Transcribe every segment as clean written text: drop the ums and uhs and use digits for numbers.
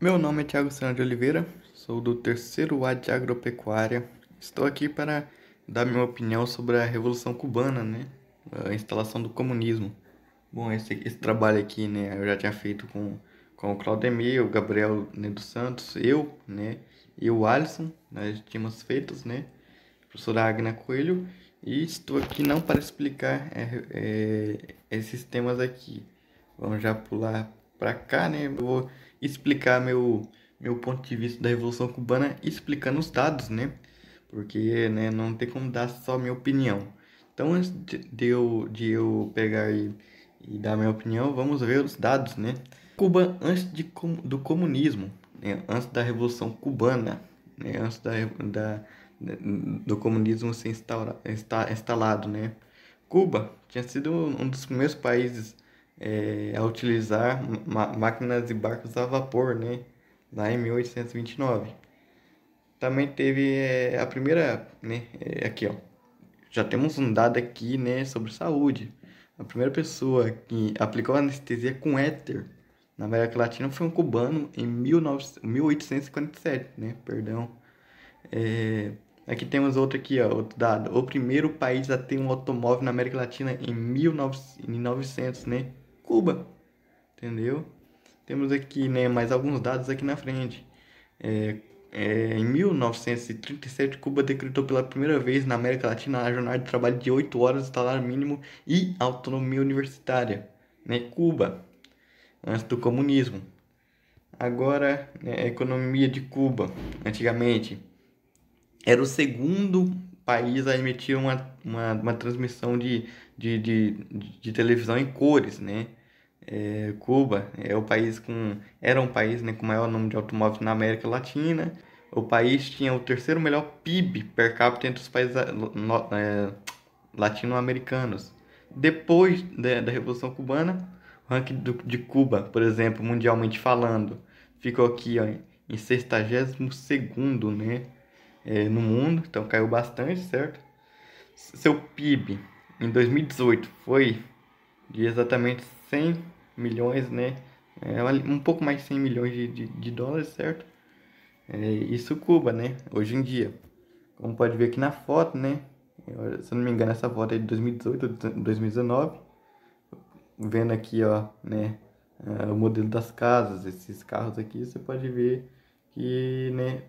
Meu nome é Thiago Sena de Oliveira, sou do terceiro A de Agropecuária. Estou aqui para dar minha opinião sobre a Revolução Cubana, né? A instalação do comunismo. Bom, esse trabalho aqui, né, eu já tinha feito com o Claudemir, o Gabriel, né, dos Santos, eu, né, e o Alisson, nós tínhamos feitos, né, professora Agna Coelho, e estou aqui não para explicar esses temas aqui. Vamos já pular para cá, né? Eu vou explicar meu ponto de vista da Revolução Cubana explicando os dados, né? Porque, né, não tem como dar só minha opinião. Então, antes de eu pegar e dar minha opinião, vamos ver os dados, né? Cuba antes do comunismo, né? Antes da Revolução Cubana, né? Antes do comunismo ser instalado, né? Cuba tinha sido um dos primeiros países a utilizar máquinas e barcos a vapor, né? Lá em 1829. Também teve a primeira, né? Aqui, ó. Já temos um dado aqui, né? Sobre saúde. A primeira pessoa que aplicou anestesia com éter na América Latina foi um cubano em 1857, né? Perdão. É, aqui temos outro aqui, ó, outro dado. O primeiro país a ter um automóvel na América Latina em 1900, né? Cuba, entendeu? Temos aqui, né, mais alguns dados aqui na frente. É, em 1937, Cuba decretou pela primeira vez na América Latina a jornada de trabalho de 8 horas, salário mínimo e autonomia universitária, né? Cuba, antes do comunismo. Agora, né, a economia de Cuba, antigamente era o segundo país a emitir uma transmissão de televisão em cores, né? Cuba era um país, né, com o maior número de automóveis na América Latina. O país tinha o terceiro melhor PIB per capita entre os países latino-americanos. Depois da Revolução Cubana, o ranking de Cuba, por exemplo, mundialmente falando, ficou aqui, ó, em 62º, né? No mundo, então caiu bastante, certo? Seu PIB em 2018 foi de exatamente 100 milhões, né? Um pouco mais de 100 milhões de dólares, certo? Isso Cuba, né? Hoje em dia. Como pode ver aqui na foto, né? Se eu não me engano, essa foto é de 2018 ou 2019. Vendo aqui, ó, né? O modelo das casas, esses carros aqui, você pode ver que, né?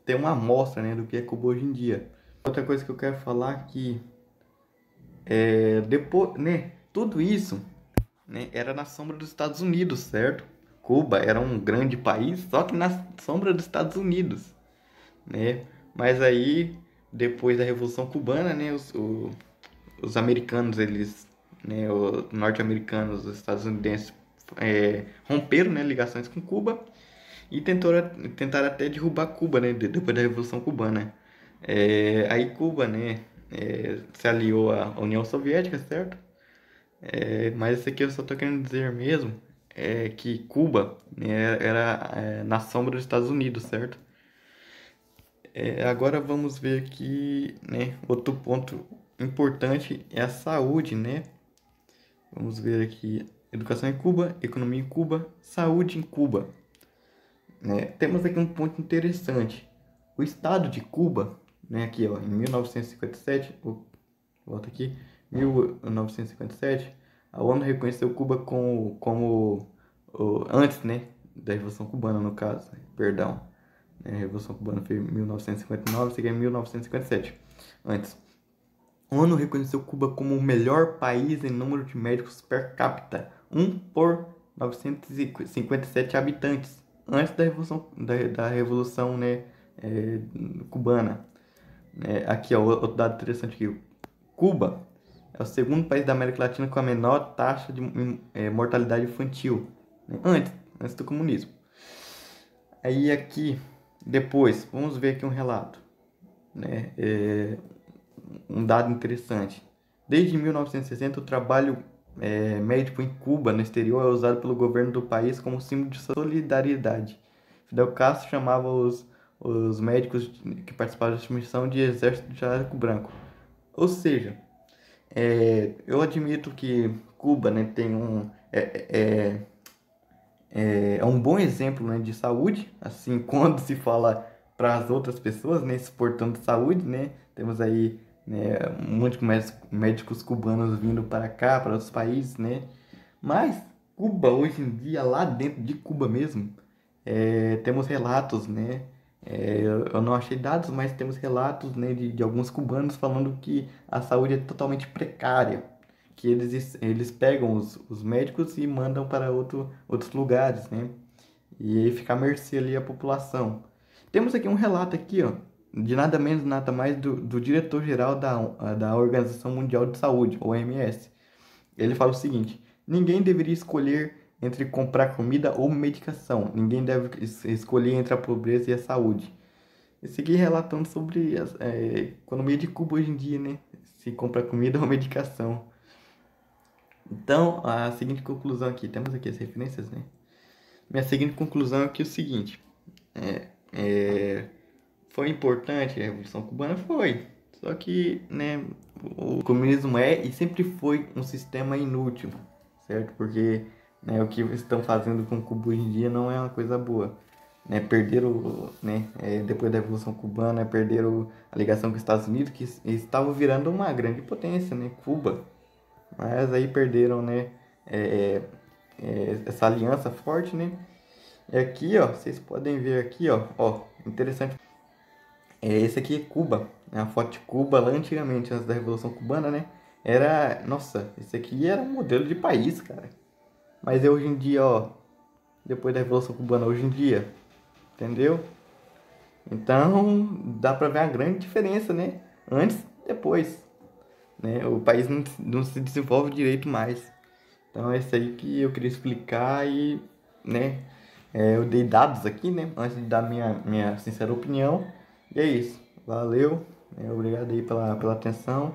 Tem uma amostra, né? Do que é Cuba hoje em dia. Outra coisa que eu quero falar aqui depois, né? Tudo isso, né, era na sombra dos Estados Unidos, certo? Cuba era um grande país, só que na sombra dos Estados Unidos, né? Mas aí, depois da Revolução Cubana, né, os americanos, eles, né, os norte-americanos, os estadunidenses, romperam, né, ligações com Cuba e tentaram até derrubar Cuba, né, depois da Revolução Cubana. Aí Cuba, né, se aliou à União Soviética, certo? Mas isso aqui eu só tô querendo dizer mesmo que Cuba, né, era na sombra dos Estados Unidos, certo? Agora vamos ver aqui, né, outro ponto importante é a saúde, né? Vamos ver aqui, educação em Cuba, economia em Cuba, saúde em Cuba, né? Temos aqui um ponto interessante. O estado de Cuba, né, aqui ó, em 1957, volta aqui, 1957, a ONU reconheceu Cuba antes, né, da Revolução Cubana, no caso, perdão. A Revolução Cubana foi em 1959, isso aqui é em 1957, antes. A ONU reconheceu Cuba como o melhor país em número de médicos per capita, um por 957 habitantes, antes da Revolução, né, cubana. Aqui, ó, outro dado interessante aqui. Cuba é o segundo país da América Latina com a menor taxa de mortalidade infantil, né? Antes do comunismo. Aí aqui, depois, vamos ver aqui um relato, né? Um dado interessante. Desde 1960, o trabalho médico em Cuba, no exterior, é usado pelo governo do país como símbolo de solidariedade. Fidel Castro chamava os médicos que participaram da missão de exército de jaleco branco. Ou seja, eu admito que Cuba, né, tem é um bom exemplo, né, de saúde, assim, quando se fala para as outras pessoas, né, exportando saúde, né, temos aí, né, muitos médicos cubanos vindo para cá, para outros países, né, mas Cuba, hoje em dia, lá dentro de Cuba mesmo, temos relatos, né, eu não achei dados, mas temos relatos, né, de alguns cubanos falando que a saúde é totalmente precária, que eles pegam os médicos e mandam para outros lugares, né? E aí fica à mercê ali a população. Temos aqui um relato aqui, ó, de nada menos, nada mais do diretor-geral da Organização Mundial de Saúde, OMS. Ele fala o seguinte: ninguém deveria escolher entre comprar comida ou medicação. Ninguém deve escolher entre a pobreza e a saúde. Esse aqui relatando sobre a economia de Cuba hoje em dia, né? Se compra comida ou medicação. Então, a seguinte conclusão aqui, temos aqui as referências, né? Minha seguinte conclusão é que é o seguinte, foi importante a Revolução Cubana? Foi. Só que, né, o comunismo é e sempre foi um sistema inútil, certo? Porque, né, o que estão fazendo com Cuba hoje em dia não é uma coisa boa. Né, perderam, né, depois da Revolução Cubana, perderam a ligação com os Estados Unidos, que estavam virando uma grande potência, né, Cuba. Mas aí perderam, né, essa aliança forte, né? E aqui, ó, vocês podem ver aqui, ó, interessante. Esse aqui é Cuba, né? A foto de Cuba lá antigamente, antes da Revolução Cubana, né? Era, nossa, esse aqui era um modelo de país, cara. Mas é hoje em dia, ó, depois da Revolução Cubana, hoje em dia, entendeu? Então, dá pra ver a grande diferença, né? Antes e depois, né? O país não se desenvolve direito mais. Então, é isso aí que eu queria explicar e, né? Eu dei dados aqui, né? Antes de dar minha sincera opinião. E é isso. Valeu. Obrigado aí pela atenção.